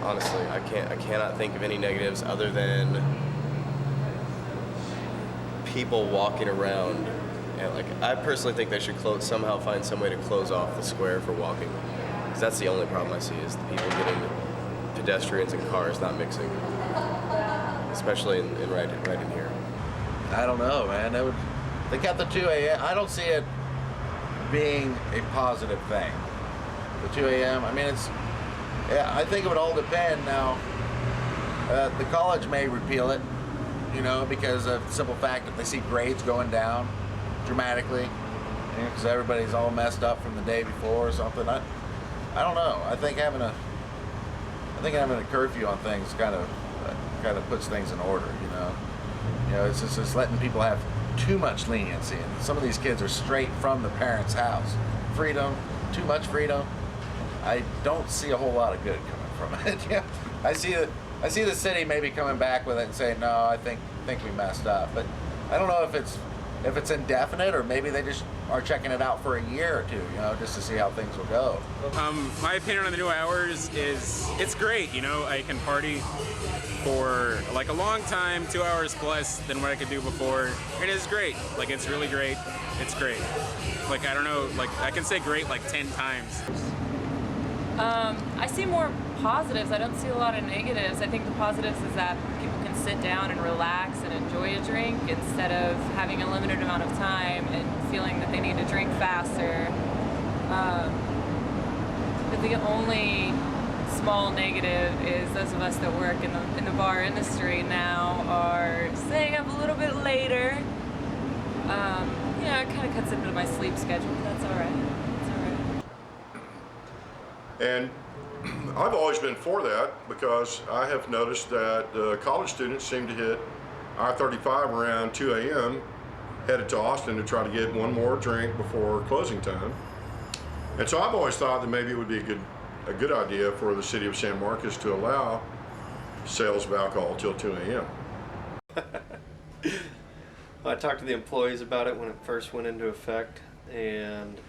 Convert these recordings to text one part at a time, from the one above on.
Honestly, I cannot think of any negatives other than people walking around. And like, I personally think they should somehow find some way to close off the square for walking. Because that's the only problem I see, is the people getting pedestrians and cars not mixing. Especially right in here. I don't know, man. They got the 2 a.m. I don't see it being a positive thing. The 2 a.m. I mean, I think it would all depend. Now, the college may repeal it, because of the simple fact that they see grades going down dramatically, because everybody's all messed up from the day before or something. I don't know. I think having a curfew on things kind of puts things in order. It's just letting people have too much leniency, and some of these kids are straight from the parents' house. Freedom, too much freedom. I don't see a whole lot of good coming from it. Yeah, I see the city maybe coming back with it and saying, no, I think we messed up, but I don't know if it's indefinite, or maybe they just are checking it out for a year or two, just to see how things will go. My opinion on the new hours is it's great. I can party for like a long time, 2 hours plus than what I could do before. It is great. Like, it's really great. It's great. Like, I don't know, like, I can say great like 10 times. I see more positives. I don't see a lot of negatives. I think the positives is that people can sit down and relax and enjoy a drink instead of having a limited amount of time and feeling that they need to drink faster. But the only small negative is those of us that work in the bar industry now are staying up a little bit later. It kind of cuts into my sleep schedule, but that's all right. And I've always been for that, because I have noticed that college students seem to hit I-35 around 2 a.m. headed to Austin to try to get one more drink before closing time. And so I've always thought that maybe it would be a good idea for the city of San Marcos to allow sales of alcohol till 2 a.m. I talked to the employees about it when it first went into effect, and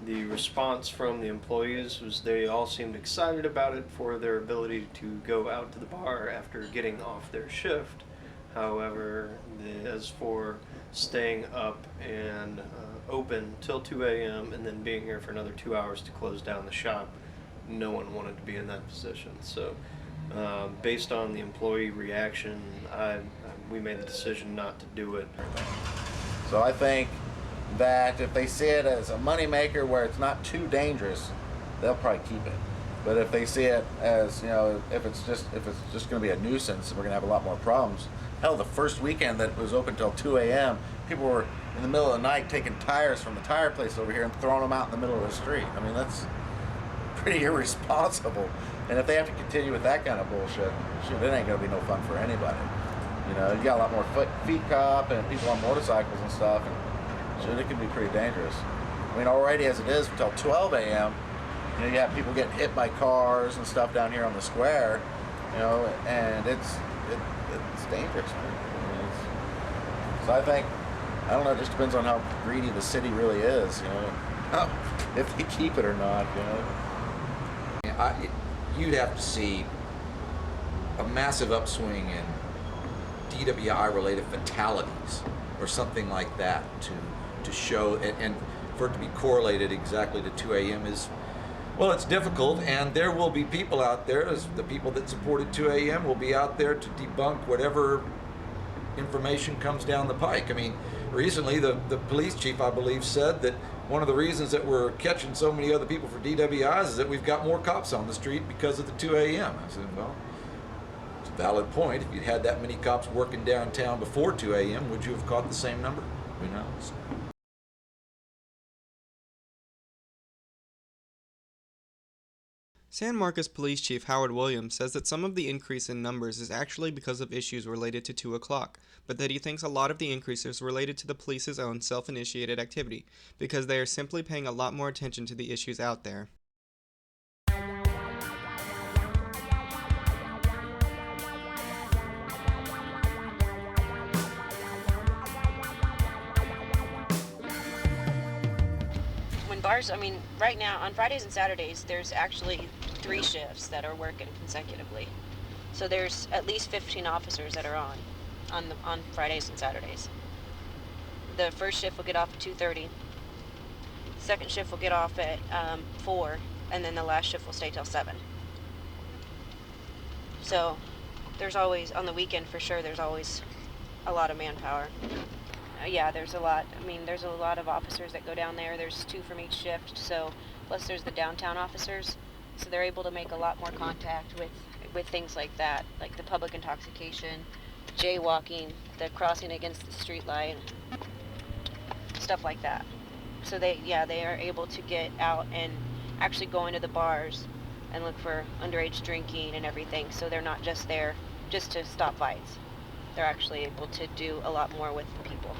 the response from the employees was they all seemed excited about it for their ability to go out to the bar after getting off their shift. However, as for staying up and open till 2 a.m. and then being here for another 2 hours to close down the shop, no one wanted to be in that position. So based on the employee reaction, we made the decision not to do it. So I think that if they see it as a moneymaker where it's not too dangerous, they'll probably keep it. But if they see it as, if it's just going to be a nuisance, we're going to have a lot more problems. Hell, the first weekend that it was open till 2 a.m., people were in the middle of the night taking tires from the tire place over here and throwing them out in the middle of the street. I mean, that's pretty irresponsible. And if they have to continue with that kind of bullshit, shit, it ain't going to be no fun for anybody. You got a lot more feet cop and people on motorcycles and stuff, and shit, it can be pretty dangerous. I mean, already as it is until 12 a.m., you have people getting hit by cars and stuff down here on the square, and it's dangerous, man. So I think, I don't know, it just depends on how greedy the city really is, if they keep it or not, You'd have to see a massive upswing in DWI-related fatalities or something like that to show, and for it to be correlated exactly to 2 a.m. is, well, it's difficult, and there will be people out there, as the people that supported 2 a.m. will be out there to debunk whatever information comes down the pike. I mean, recently the police chief, I believe, said that one of the reasons that we're catching so many other people for DWIs is that we've got more cops on the street because of the 2 a.m. I said, well, it's a valid point. If you'd had that many cops working downtown before 2 a.m., would you have caught the same number? Who knows? San Marcos Police Chief Howard Williams says that some of the increase in numbers is actually because of issues related to 2 o'clock, but that he thinks a lot of the increase is related to the police's own self-initiated activity, because they are simply paying a lot more attention to the issues out there. Bars, I mean, right now on Fridays and Saturdays there's actually 3 shifts that are working consecutively. So there's at least 15 officers that are on Fridays and Saturdays. The first shift will get off at 2:30. Second shift will get off at 4, and then the last shift will stay till 7. So there's always, on the weekend for sure, there's always a lot of manpower. Yeah, there's a lot. I mean, there's a lot of officers that go down there. There's 2 from each shift, so plus there's the downtown officers, so they're able to make a lot more contact with things like that, like the public intoxication, jaywalking, the crossing against the street light, stuff like that. So they are able to get out and actually go into the bars and look for underage drinking and everything. So they're not just there just to stop fights. They're actually able to do a lot more with the people.